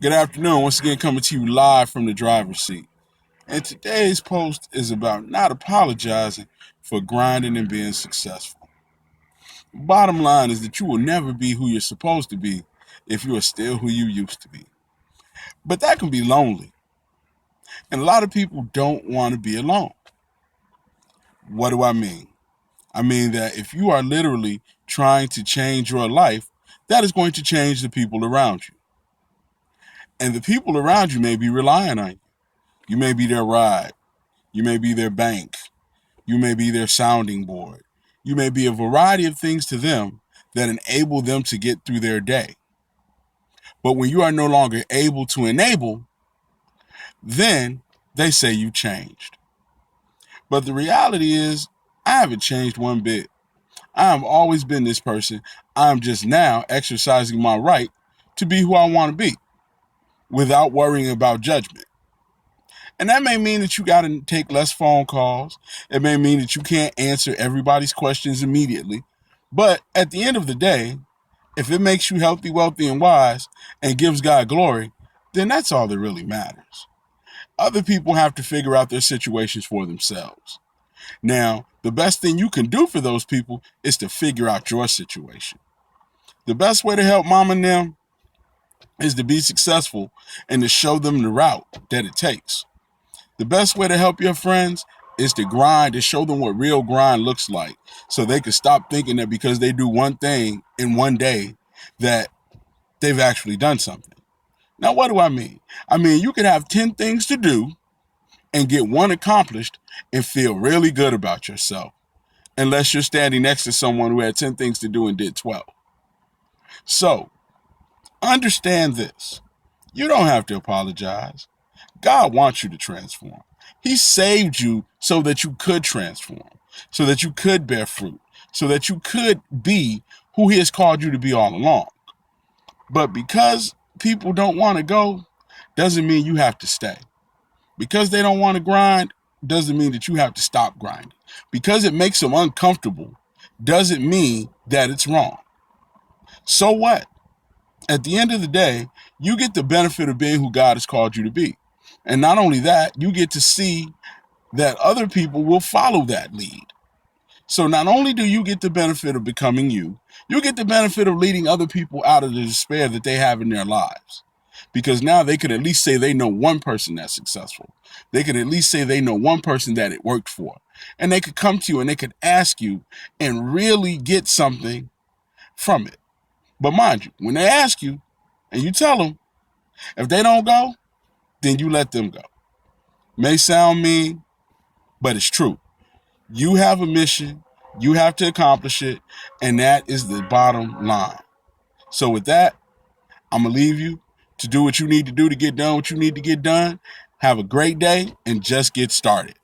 Good afternoon. Once again, coming to you live from the driver's seat. And today's post is about not apologizing for grinding and being successful. Bottom line is that you will never be who you're supposed to be if you are still who you used to be. But that can be lonely. And a lot of people don't want to be alone. What do I mean? I mean that if you are literally trying to change your life, that is going to change the people around you. And the people around you may be relying on you. You may be their ride. You may be their bank. You may be their sounding board. You may be a variety of things to them that enable them to get through their day. But when you are no longer able to enable, then they say you changed. But the reality is, I haven't changed one bit. I have always been this person. I'm just now exercising my right to be who I want to be without worrying about judgment. And that may mean that you got to take less phone calls. It may mean that you can't answer everybody's questions immediately. But at the end of the day, if it makes you healthy, wealthy, and wise and gives God glory, then that's all that really matters. Other people have to figure out their situations for themselves. Now, the best thing you can do for those people is to figure out your situation. The best way to help mom and them is to be successful and to show them the route that it takes. The best way to help your friends is to grind and show them what real grind looks like so they can stop thinking that because they do one thing in one day that they've actually done something. Now, what do I mean? I mean, you could have 10 things to do and get one accomplished and feel really good about yourself, unless you're standing next to someone who had 10 things to do and did 12. So, understand this. You don't have to apologize. God wants you to transform. He saved you so that you could transform, so that you could bear fruit, so that you could be who He has called you to be all along. But because people don't want to go, doesn't mean you have to stay. Because they don't want to grind, doesn't mean that you have to stop grinding. Because it makes them uncomfortable, doesn't mean that it's wrong. So what? At the end of the day, you get the benefit of being who God has called you to be. And not only that, you get to see that other people will follow that lead. So not only do you get the benefit of becoming you get the benefit of leading other people out of the despair that they have in their lives. Because now they could at least say they know one person that's successful. They could at least say they know one person that it worked for. And they could come to you and they could ask you and really get something from it. But mind you, when they ask you and you tell them, if they don't go, then you let them go. May sound mean, but it's true. You have a mission, you have to accomplish it, and that is the bottom line. So with that, I'm going to leave you to do what you need to do to get done what you need to get done. Have a great day and just get started.